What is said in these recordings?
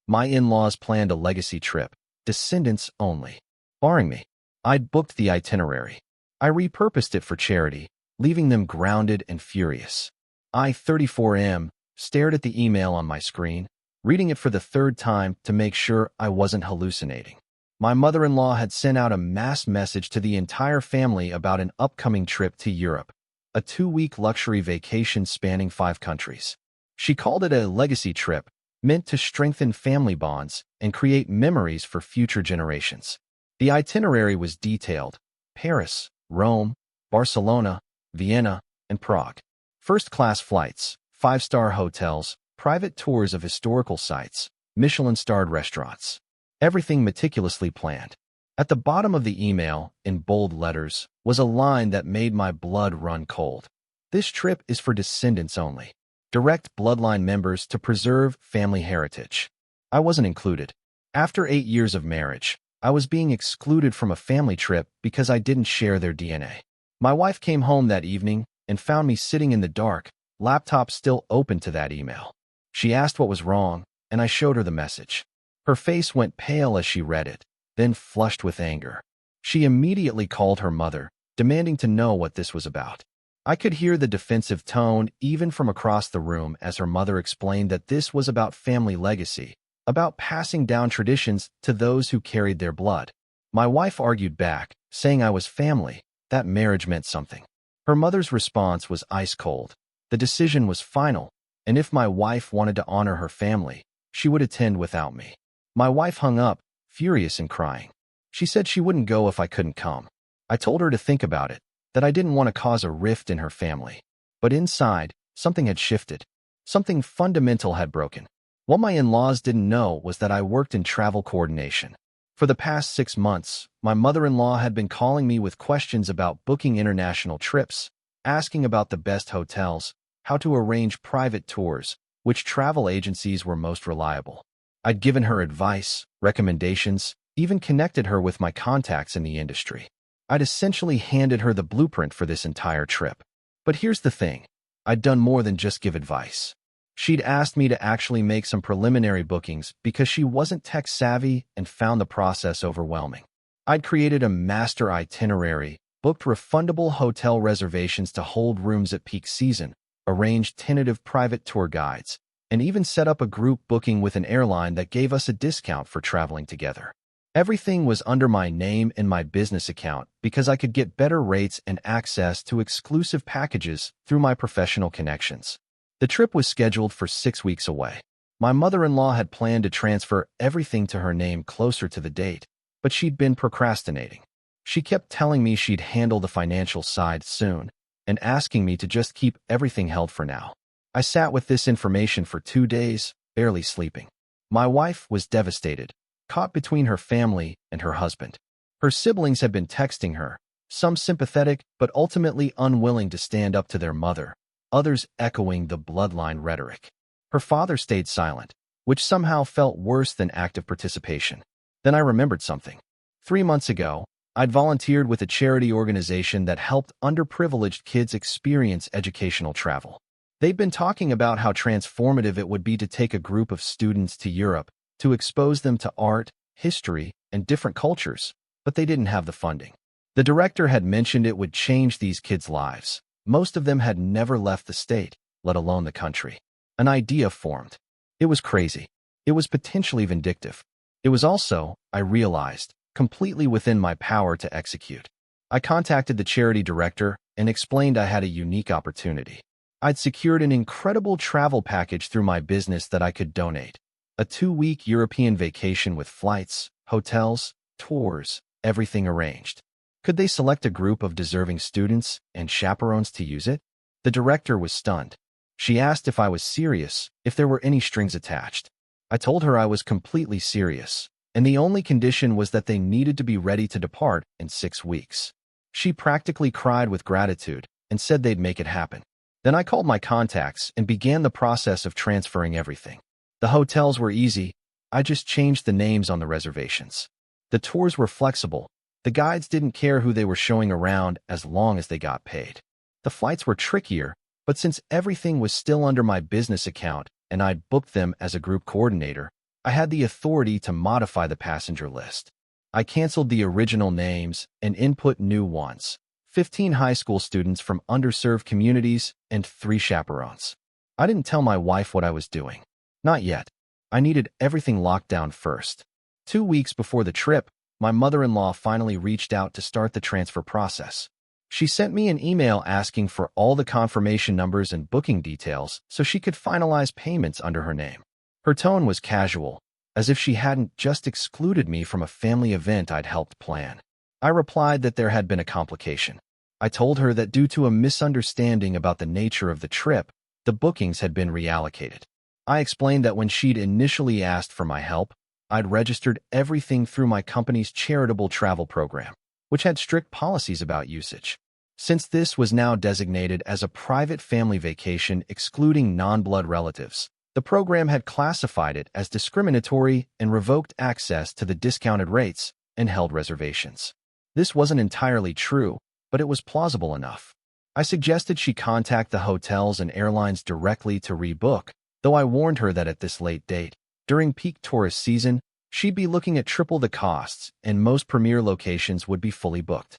My in-laws planned a legacy trip, Descendants only. Barring me, I'd booked the itinerary. I repurposed it for charity, leaving them grounded and furious. I, 34M, stared at the email on my screen, reading it for the third time to make sure I wasn't hallucinating. My mother-in-law had sent out a mass message to the entire family about an upcoming trip to Europe, a 2-week luxury vacation spanning 5 countries. She called it a legacy trip, meant to strengthen family bonds and create memories for future generations. The itinerary was detailed: Paris, Rome, Barcelona, Vienna, and Prague. First-class flights, 5-star hotels, private tours of historical sites, Michelin-starred restaurants. Everything meticulously planned. At the bottom of the email, in bold letters, was a line that made my blood run cold. This trip is for descendants only. Direct bloodline members to preserve family heritage. I wasn't included. After 8 years of marriage, I was being excluded from a family trip because I didn't share their DNA. My wife came home that evening and found me sitting in the dark, laptop still open to that email. She asked what was wrong, and I showed her the message. Her face went pale as she read it, then flushed with anger. She immediately called her mother, demanding to know what this was about. I could hear the defensive tone even from across the room as her mother explained that this was about family legacy, about passing down traditions to those who carried their blood. My wife argued back, saying I was family, that marriage meant something. Her mother's response was ice cold. The decision was final, and if my wife wanted to honor her family, she would attend without me. My wife hung up, furious and crying. She said she wouldn't go if I couldn't come. I told her to think about it, that I didn't want to cause a rift in her family. But inside, something had shifted. Something fundamental had broken. What my in-laws didn't know was that I worked in travel coordination. For the past 6 months, my mother-in-law had been calling me with questions about booking international trips, asking about the best hotels, how to arrange private tours, which travel agencies were most reliable. I'd given her advice, recommendations, even connected her with my contacts in the industry. I'd essentially handed her the blueprint for this entire trip. But here's the thing. I'd done more than just give advice. She'd asked me to actually make some preliminary bookings because she wasn't tech-savvy and found the process overwhelming. I'd created a master itinerary, booked refundable hotel reservations to hold rooms at peak season, arranged tentative private tour guides, and even set up a group booking with an airline that gave us a discount for traveling together. Everything was under my name and my business account because I could get better rates and access to exclusive packages through my professional connections. The trip was scheduled for 6 weeks away. My mother-in-law had planned to transfer everything to her name closer to the date, but she'd been procrastinating. She kept telling me she'd handle the financial side soon and asking me to just keep everything held for now. I sat with this information for 2 days, barely sleeping. My wife was devastated, caught between her family and her husband. Her siblings had been texting her, some sympathetic but ultimately unwilling to stand up to their mother, others echoing the bloodline rhetoric. Her father stayed silent, which somehow felt worse than active participation. Then I remembered something. 3 months ago, I'd volunteered with a charity organization that helped underprivileged kids experience educational travel. They'd been talking about how transformative it would be to take a group of students to Europe to expose them to art, history, and different cultures, but they didn't have the funding. The director had mentioned it would change these kids' lives. Most of them had never left the state, let alone the country. An idea formed. It was crazy. It was potentially vindictive. It was also, I realized, completely within my power to execute. I contacted the charity director and explained I had a unique opportunity. I'd secured an incredible travel package through my business that I could donate. A 2-week European vacation with flights, hotels, tours, everything arranged. Could they select a group of deserving students and chaperones to use it? The director was stunned. She asked if I was serious, if there were any strings attached. I told her I was completely serious, and the only condition was that they needed to be ready to depart in 6 weeks. She practically cried with gratitude and said they'd make it happen. Then I called my contacts and began the process of transferring everything. The hotels were easy. I just changed the names on the reservations. The tours were flexible. The guides didn't care who they were showing around as long as they got paid. The flights were trickier, but since everything was still under my business account and I'd booked them as a group coordinator, I had the authority to modify the passenger list. I canceled the original names and input new ones. 15 high school students from underserved communities and 3 chaperones. I didn't tell my wife what I was doing. Not yet. I needed everything locked down first. 2 weeks before the trip, my mother-in-law finally reached out to start the transfer process. She sent me an email asking for all the confirmation numbers and booking details so she could finalize payments under her name. Her tone was casual, as if she hadn't just excluded me from a family event I'd helped plan. I replied that there had been a complication. I told her that due to a misunderstanding about the nature of the trip, the bookings had been reallocated. I explained that when she'd initially asked for my help, I'd registered everything through my company's charitable travel program, which had strict policies about usage. Since this was now designated as a private family vacation excluding non-blood relatives, the program had classified it as discriminatory and revoked access to the discounted rates and held reservations. This wasn't entirely true, but it was plausible enough. I suggested she contact the hotels and airlines directly to rebook, though I warned her that at this late date, during peak tourist season, she'd be looking at triple the costs and most premier locations would be fully booked.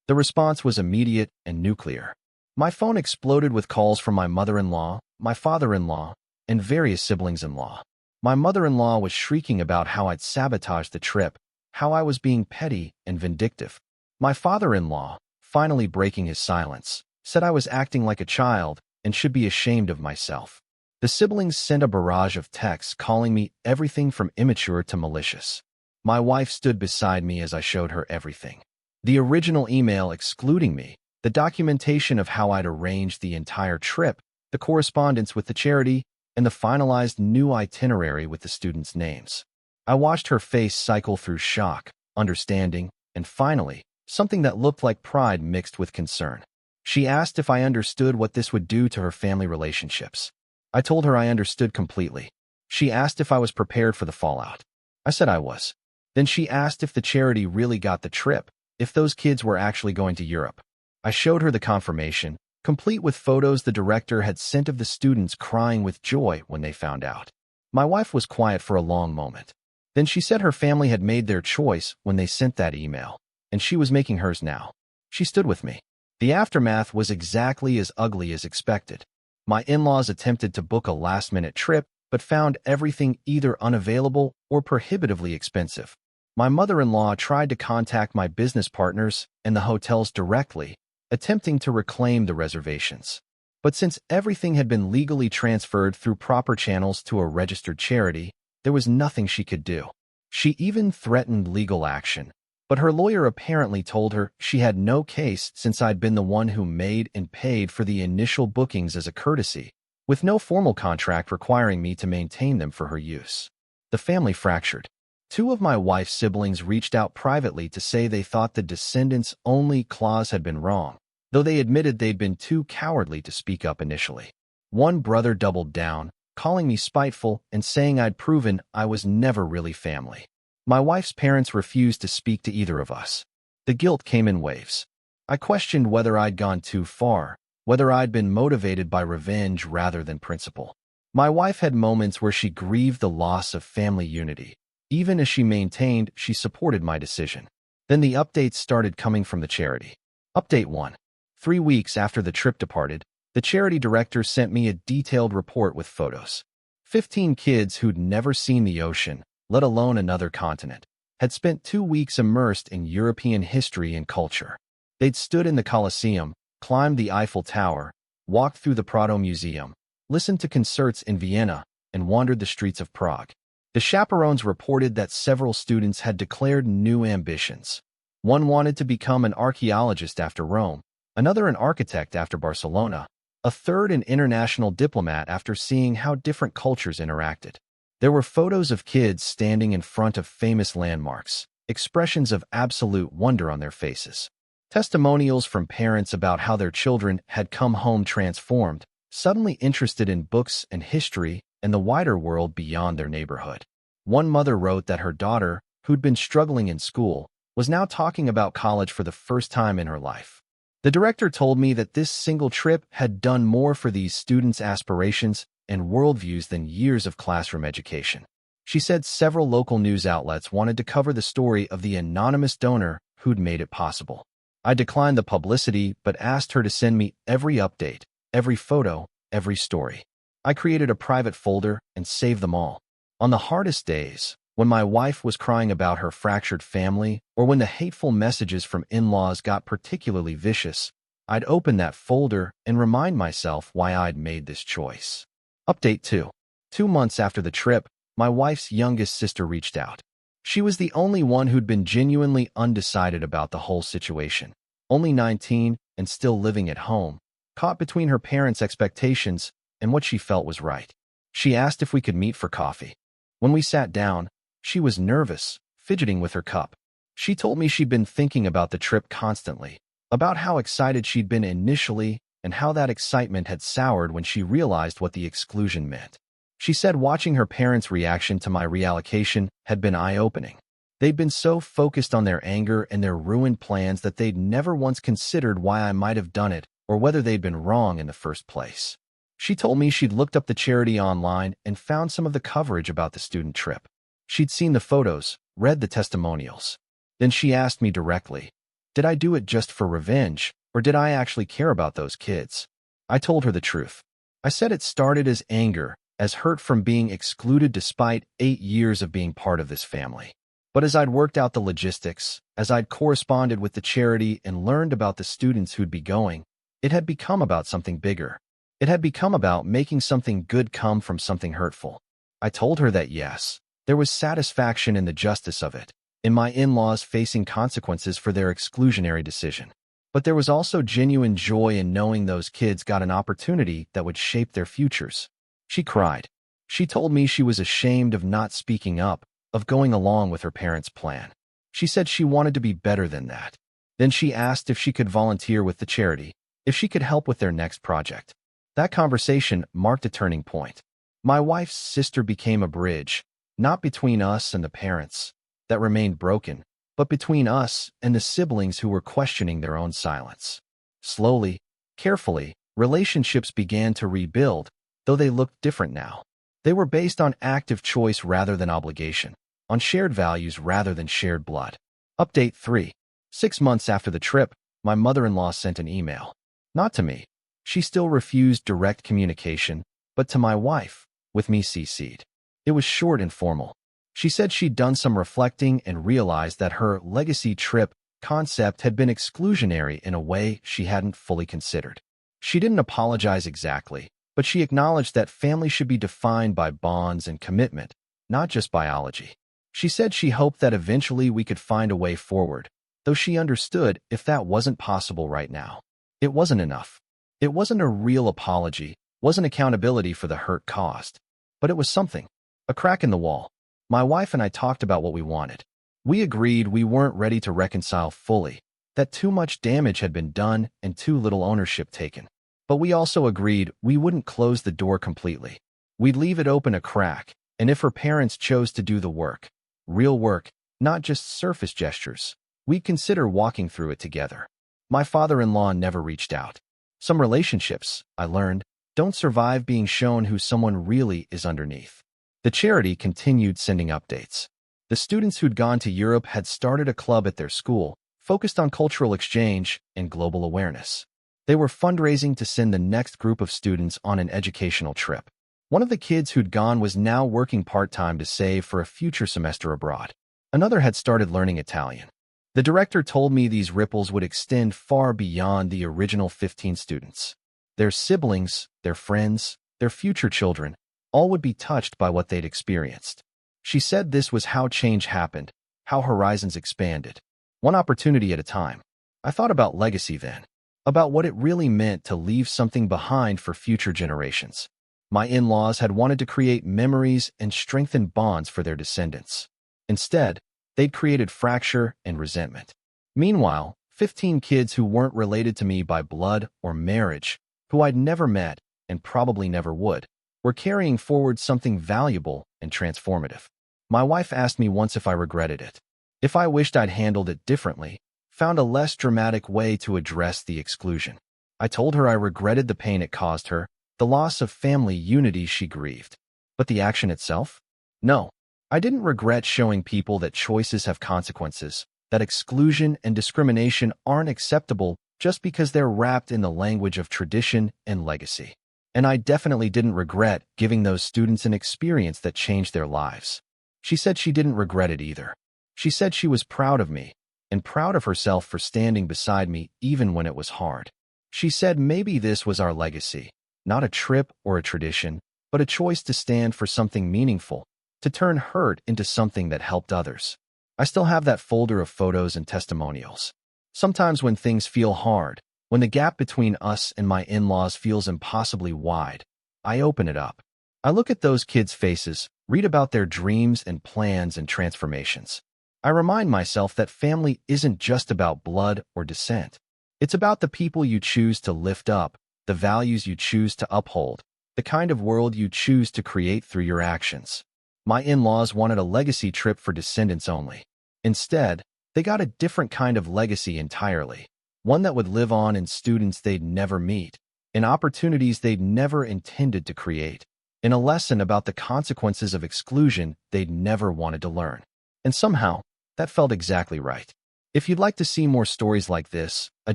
The response was immediate and nuclear. My phone exploded with calls from my mother-in-law, my father-in-law, and various siblings-in-law. My mother-in-law was shrieking about how I'd sabotaged the trip, how I was being petty and vindictive. My father-in-law, finally breaking his silence, said I was acting like a child and should be ashamed of myself. The siblings sent a barrage of texts calling me everything from immature to malicious. My wife stood beside me as I showed her everything. The original email excluding me, the documentation of how I'd arranged the entire trip, the correspondence with the charity, and the finalized new itinerary with the students' names. I watched her face cycle through shock, understanding, and finally, something that looked like pride mixed with concern. She asked if I understood what this would do to her family relationships. I told her I understood completely. She asked if I was prepared for the fallout. I said I was. Then she asked if the charity really got the trip, if those kids were actually going to Europe. I showed her the confirmation, complete with photos the director had sent of the students crying with joy when they found out. My wife was quiet for a long moment. Then she said her family had made their choice when they sent that email, and she was making hers now. She stood with me. The aftermath was exactly as ugly as expected. My in-laws attempted to book a last-minute trip, but found everything either unavailable or prohibitively expensive. My mother-in-law tried to contact my business partners and the hotels directly, attempting to reclaim the reservations. But since everything had been legally transferred through proper channels to a registered charity, there was nothing she could do. She even threatened legal action, but her lawyer apparently told her she had no case since I'd been the one who made and paid for the initial bookings as a courtesy, with no formal contract requiring me to maintain them for her use. The family fractured. 2 of my wife's siblings reached out privately to say they thought the Descendants only clause had been wrong, though they admitted they'd been too cowardly to speak up initially. One brother doubled down, calling me spiteful and saying I'd proven I was never really family. My wife's parents refused to speak to either of us. The guilt came in waves. I questioned whether I'd gone too far, whether I'd been motivated by revenge rather than principle. My wife had moments where she grieved the loss of family unity, even as she maintained she supported my decision. Then the updates started coming from the charity. Update 1. 3 weeks after the trip departed, the charity director sent me a detailed report with photos. 15 kids who'd never seen the ocean, let alone another continent, had spent 2 weeks immersed in European history and culture. They'd stood in the Colosseum, climbed the Eiffel Tower, walked through the Prado Museum, listened to concerts in Vienna, and wandered the streets of Prague. The chaperones reported that several students had declared new ambitions. One wanted to become an archaeologist after Rome, another an architect after Barcelona, a third an international diplomat after seeing how different cultures interacted. There were photos of kids standing in front of famous landmarks, expressions of absolute wonder on their faces. Testimonials from parents about how their children had come home transformed, suddenly interested in books and history and the wider world beyond their neighborhood. One mother wrote that her daughter, who'd been struggling in school, was now talking about college for the first time in her life. The director told me that this single trip had done more for these students' aspirations and worldviews than years of classroom education. She said several local news outlets wanted to cover the story of the anonymous donor who'd made it possible. I declined the publicity but asked her to send me every update, every photo, every story. I created a private folder and saved them all. On the hardest days, when my wife was crying about her fractured family or when the hateful messages from in-laws got particularly vicious, I'd open that folder and remind myself why I'd made this choice. Update 2. 2 months after the trip, my wife's youngest sister reached out. She was the only one who'd been genuinely undecided about the whole situation. Only 19 and still living at home, caught between her parents' expectations and what she felt was right. She asked if we could meet for coffee. When we sat down, she was nervous, fidgeting with her cup. She told me she'd been thinking about the trip constantly, about how excited she'd been initially and how that excitement had soured when she realized what the exclusion meant. She said watching her parents' reaction to my reallocation had been eye-opening. They'd been so focused on their anger and their ruined plans that they'd never once considered why I might have done it or whether they'd been wrong in the first place. She told me she'd looked up the charity online and found some of the coverage about the student trip. She'd seen the photos, read the testimonials. Then she asked me directly, did I do it just for revenge, or did I actually care about those kids? I told her the truth. I said it started as anger, as hurt from being excluded despite 8 years of being part of this family. But as I'd worked out the logistics, as I'd corresponded with the charity and learned about the students who'd be going, it had become about something bigger. It had become about making something good come from something hurtful. I told her that yes, there was satisfaction in the justice of it, in my in-laws facing consequences for their exclusionary decision. But there was also genuine joy in knowing those kids got an opportunity that would shape their futures. She cried. She told me she was ashamed of not speaking up, of going along with her parents' plan. She said she wanted to be better than that. Then she asked if she could volunteer with the charity, if she could help with their next project. That conversation marked a turning point. My wife's sister became a bridge, not between us and the parents that remained broken, but between us and the siblings who were questioning their own silence. Slowly, carefully, relationships began to rebuild, though they looked different now. They were based on active choice rather than obligation, on shared values rather than shared blood. Update 3. 6 months after the trip, my mother-in-law sent an email. Not to me. She still refused direct communication, but to my wife, with me CC'd. It was short and formal. She said she'd done some reflecting and realized that her legacy trip concept had been exclusionary in a way she hadn't fully considered. She didn't apologize exactly, but she acknowledged that family should be defined by bonds and commitment, not just biology. She said she hoped that eventually we could find a way forward, though she understood if that wasn't possible right now. It wasn't enough. It wasn't a real apology, wasn't accountability for the hurt caused. But it was something. A crack in the wall. My wife and I talked about what we wanted. We agreed we weren't ready to reconcile fully, that too much damage had been done and too little ownership taken. But we also agreed we wouldn't close the door completely. We'd leave it open a crack, and if her parents chose to do the work, real work, not just surface gestures, we'd consider walking through it together. My father-in-law never reached out. Some relationships, I learned, don't survive being shown who someone really is underneath. The charity continued sending updates. The students who'd gone to Europe had started a club at their school, focused on cultural exchange and global awareness. They were fundraising to send the next group of students on an educational trip. One of the kids who'd gone was now working part-time to save for a future semester abroad. Another had started learning Italian. The director told me these ripples would extend far beyond the original 15 students. Their siblings, their friends, their future children, all would be touched by what they'd experienced. She said this was how change happened, how horizons expanded, one opportunity at a time. I thought about legacy then, about what it really meant to leave something behind for future generations. My in-laws had wanted to create memories and strengthen bonds for their descendants. Instead, they'd created fracture and resentment. Meanwhile, 15 kids who weren't related to me by blood or marriage, who I'd never met and probably never would, were carrying forward something valuable and transformative. My wife asked me once if I regretted it, if I wished I'd handled it differently, found a less dramatic way to address the exclusion. I told her I regretted the pain it caused her, the loss of family unity she grieved. But the action itself? No. I didn't regret showing people that choices have consequences, that exclusion and discrimination aren't acceptable just because they're wrapped in the language of tradition and legacy. And I definitely didn't regret giving those students an experience that changed their lives. She said she didn't regret it either. She said she was proud of me, and proud of herself for standing beside me even when it was hard. She said maybe this was our legacy, not a trip or a tradition, but a choice to stand for something meaningful, to turn hurt into something that helped others. I still have that folder of photos and testimonials. Sometimes when things feel hard, when the gap between us and my in-laws feels impossibly wide, I open it up. I look at those kids' faces, read about their dreams and plans and transformations. I remind myself that family isn't just about blood or descent. It's about the people you choose to lift up, the values you choose to uphold, the kind of world you choose to create through your actions. My in-laws wanted a legacy trip for descendants only. Instead, they got a different kind of legacy entirely, one that would live on in students they'd never meet, in opportunities they'd never intended to create, in a lesson about the consequences of exclusion they'd never wanted to learn. And somehow, that felt exactly right. If you'd like to see more stories like this, a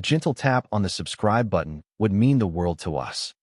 gentle tap on the subscribe button would mean the world to us.